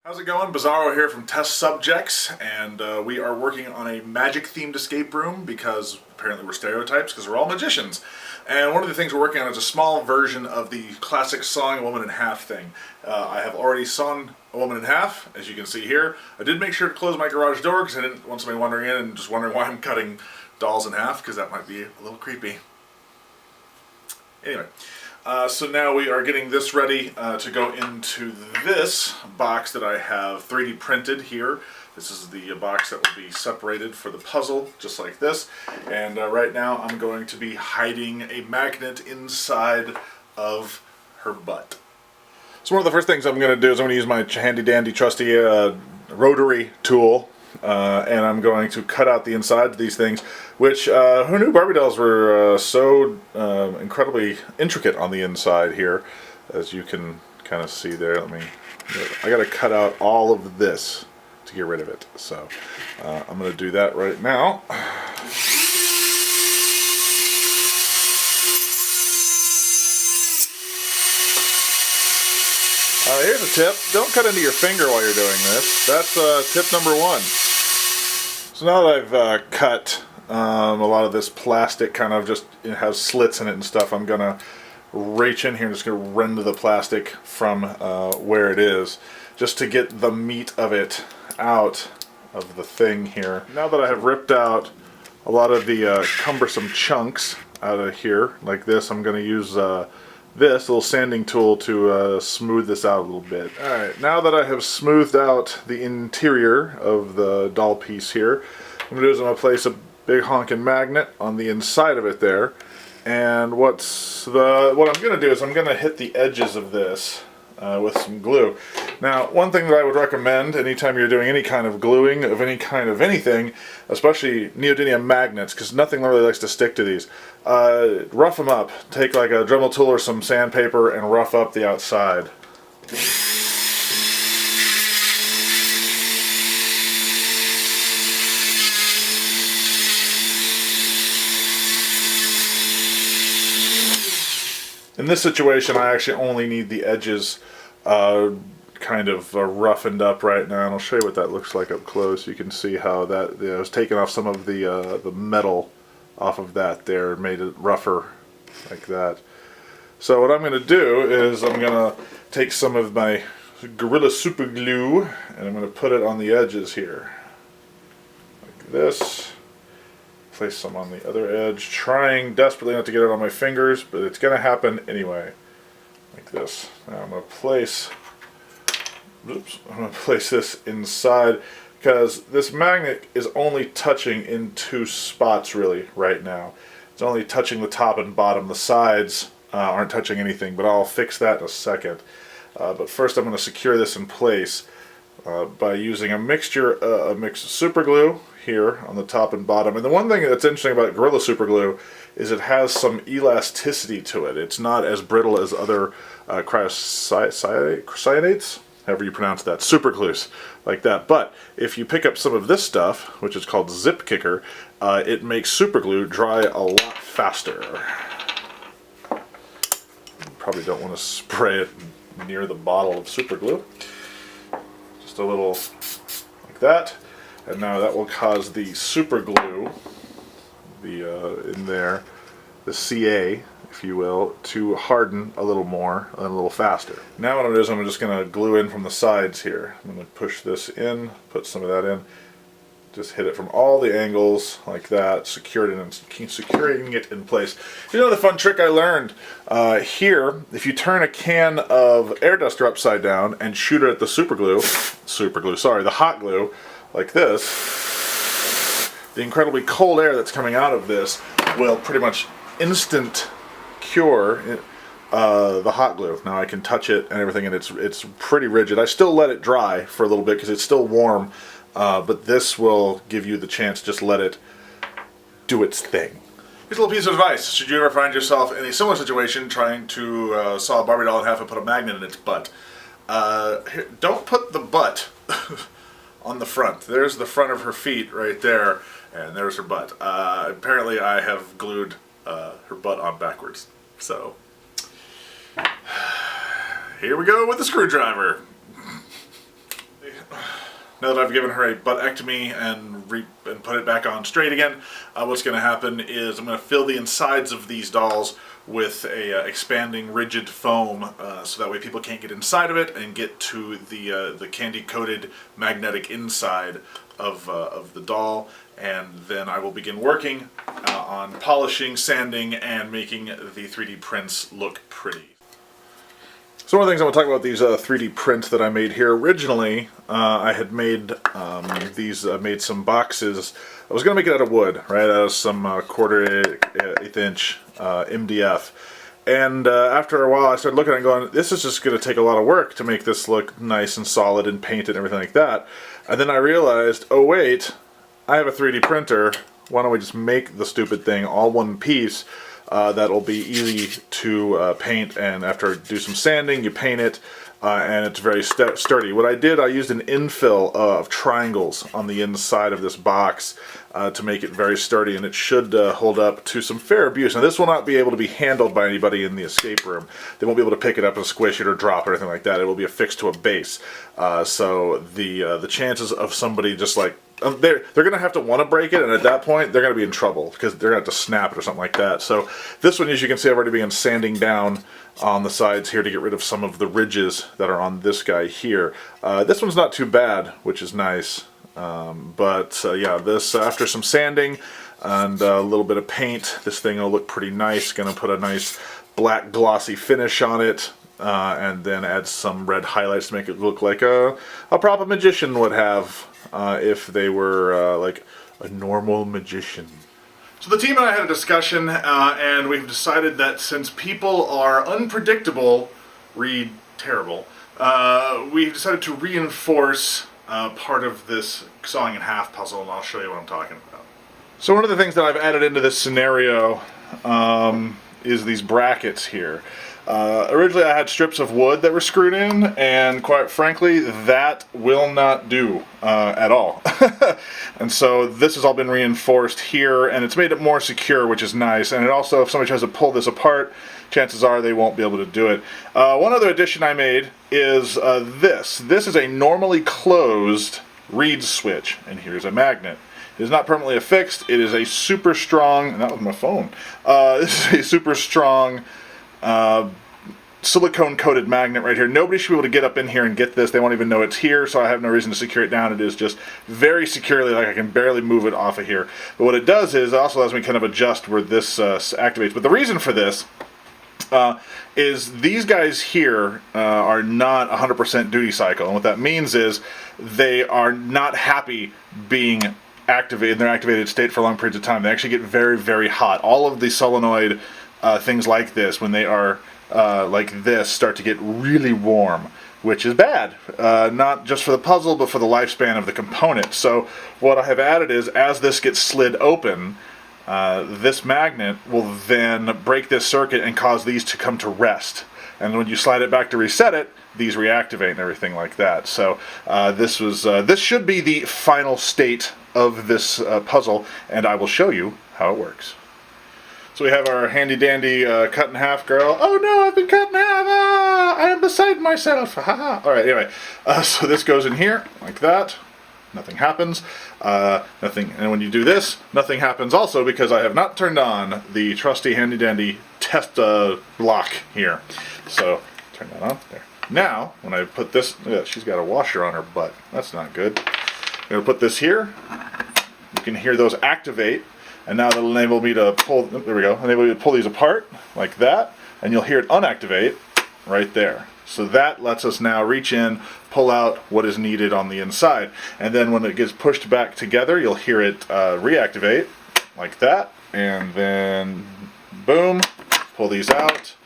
How's it going? Bizarro here from Test Subjects, and we are working on a magic-themed escape room because apparently we're stereotypes because we're all magicians. And one of the things we're working on is a small version of the classic sawing a woman in half thing. I have already sawn a woman in half, as you can see here. I did make sure to close my garage door because I didn't want somebody wandering in and just wondering why I'm cutting dolls in half, because that might be a little creepy. Anyway. So now we are getting this ready to go into this box that I have 3D printed here. This is the box that will be separated for the puzzle, just like this. And right now I'm going to be hiding a magnet inside of her butt. So one of the first things I'm going to do is I'm going to use my handy dandy trusty rotary tool. And I'm going to cut out the inside of these things, which, who knew Barbie dolls were so incredibly intricate on the inside here, as you can kind of see there. I got to cut out all of this to get rid of it. So I'm going to do that right now. Here's a tip. Don't cut into your finger while you're doing this. That's tip number one. So now that I've cut a lot of this plastic, kind of just it has slits in it and stuff, I'm going to reach in here and just going to rend the plastic from where it is, just to get the meat of it out of the thing here. Now that I have ripped out a lot of the cumbersome chunks out of here, like this, I'm going to use this little sanding tool to smooth this out a little bit. Alright, now that I have smoothed out the interior of the doll piece here, what I'm going to do is I'm going to place a big honking magnet on the inside of it there. And what I'm going to do is I'm going to hit the edges of this with some glue. Now, one thing that I would recommend anytime you're doing any kind of gluing of any kind of anything, especially neodymium magnets, because nothing really likes to stick to these, rough them up. Take like a Dremel tool or some sandpaper and rough up the outside. In this situation, I actually only need the edges kind of roughened up right now, and I'll show you what that looks like up close. You can see how that I was taking off some of the metal off of that there, made it rougher like that. So what I'm going to do is I'm going to take some of my Gorilla Super Glue and I'm going to put it on the edges here, like this. Place some on the other edge, trying desperately not to get it on my fingers, but it's going to happen anyway, like this. Now I'm going to place this inside, because this magnet is only touching in two spots really right now. It's only touching the top and bottom. The sides aren't touching anything, but I'll fix that in a second. But first I'm going to secure this in place by using a mixture of super glue here on the top and bottom. And the one thing that's interesting about Gorilla Super Glue is it has some elasticity to it. It's not as brittle as other cryocyanates, however you pronounce that, super glues like that. But if you pick up some of this stuff, which is called Zip Kicker, it makes super glue dry a lot faster. Probably don't want to spray it near the bottle of super glue. Just a little like that. And now that will cause the super glue, in there, the CA, if you will, to harden a little more and a little faster. Now what I'm going to do is I'm just going to glue in from the sides here. I'm going to push this in, put some of that in, just hit it from all the angles like that, securing it in place. You know the fun trick I learned? Here, if you turn a can of air duster upside down and shoot it at the the hot glue, like this, the incredibly cold air that's coming out of this will pretty much instant cure the hot glue. Now I can touch it and everything, and it's pretty rigid. I still let it dry for a little bit because it's still warm, but this will give you the chance to just let it do its thing. Here's a little piece of advice. Should you ever find yourself in a similar situation trying to saw a Barbie doll in half and put a magnet in its butt, don't put the butt on the front. There's the front of her feet right there, and there's her butt. Apparently I have glued her butt on backwards. So here we go with the screwdriver. Now that I've given her a buttectomy and put it back on straight again, what's going to happen is I'm going to fill the insides of these dolls with a expanding rigid foam, so that way people can't get inside of it and get to the candy-coated magnetic inside of the doll. And then I will begin working on polishing, sanding, and making the 3D prints look pretty. So one of the things I want to talk about these 3D prints that I made here. Originally, I had made made some boxes. I was going to make it out of wood, right, out of some 1/4 inch MDF. And after a while, I started looking at it and going, this is just going to take a lot of work to make this look nice and solid and paint it and everything like that. And then I realized, oh wait, I have a 3D printer. Why don't we just make the stupid thing all one piece? That'll be easy to paint, and after I do some sanding, you paint it, and it's very sturdy. What I did, I used an infill of triangles on the inside of this box to make it very sturdy, and it should hold up to some fair abuse. Now this will not be able to be handled by anybody in the escape room. They won't be able to pick it up and squish it or drop it or anything like that. It will be affixed to a base. So the chances of somebody just like they're going to have to want to break it, and at that point they're going to be in trouble because they're going to have to snap it or something like that. So this one, as you can see, I've already begun sanding down on the sides here to get rid of some of the ridges that are on this guy here. This one's not too bad, which is nice. Yeah, this after some sanding and a little bit of paint, this thing will look pretty nice. Going to put a nice black glossy finish on it. And then add some red highlights to make it look like a proper magician would have if they were like a normal magician. So the team and I had a discussion, and we've decided that since people are unpredictable, read terrible, we've decided to reinforce part of this sawing in half puzzle, and I'll show you what I'm talking about. So one of the things that I've added into this scenario is these brackets here. Originally I had strips of wood that were screwed in, and quite frankly that will not do at all. And so this has all been reinforced here, and it's made it more secure, which is nice. And it also, if somebody tries to pull this apart, chances are they won't be able to do it. One other addition I made is this. This is a normally closed reed switch, and here's a magnet. It is not permanently affixed. It is a super strong, and that was my phone, this is a super strong silicone coated magnet right here. Nobody should be able to get up in here and get this. They won't even know it's here, so I have no reason to secure it down. It is just very securely, like I can barely move it off of here. But what it does is it also allows me to kind of adjust where this activates. But the reason for this is these guys here are not 100% duty cycle, and what that means is they are not happy being activated in their activated state for long periods of time. They actually get very, very hot. All of the solenoid things like this, when they are like this, start to get really warm, which is bad, not just for the puzzle but for the lifespan of the component. So what I have added is, as this gets slid open, this magnet will then break this circuit and cause these to come to rest, and when you slide it back to reset it, these reactivate and everything like that. So this should be the final state of this puzzle, and I will show you how it works. So we have our handy dandy cut in half girl. Oh no, I've been cut in half! Ah, I am beside myself! Haha! Alright, anyway. So this goes in here, like that. Nothing happens. Nothing. And when you do this, nothing happens also, because I have not turned on the trusty handy dandy test block here. So, turn that on. There. Now, when I put this, she's got a washer on her butt. That's not good. I'm going to put this here. You can hear those activate. And now that'll enable me to pull, there we go, enable me to pull these apart like that, and you'll hear it unactivate right there. So that lets us now reach in, pull out what is needed on the inside. And then when it gets pushed back together, you'll hear it reactivate like that, and then boom, pull these out,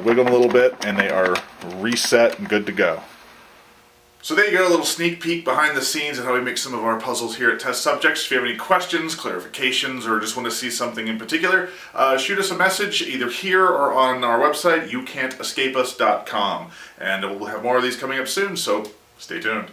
wiggle them a little bit, and they are reset and good to go. So there you go, a little sneak peek behind the scenes of how we make some of our puzzles here at Test Subjects. If you have any questions, clarifications, or just want to see something in particular, shoot us a message either here or on our website, youcan'tescapeus.com. And we'll have more of these coming up soon, so stay tuned.